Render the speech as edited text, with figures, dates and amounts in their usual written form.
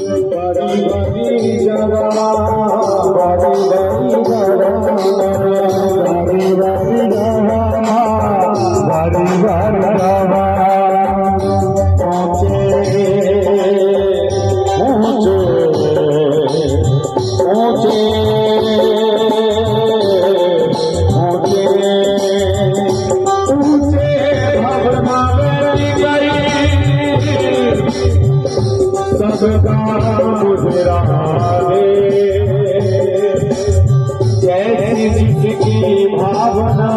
बड़ी बड़ी जगह बड़ी बड़ी जगह बड़ी बड़ी जगह बड़ी बड़ी जगह ऊंचे ऊंचे ऊंचे ऊंचे ऊंचे भवना में गई सबका गुजरा जैसी जिसकी भावना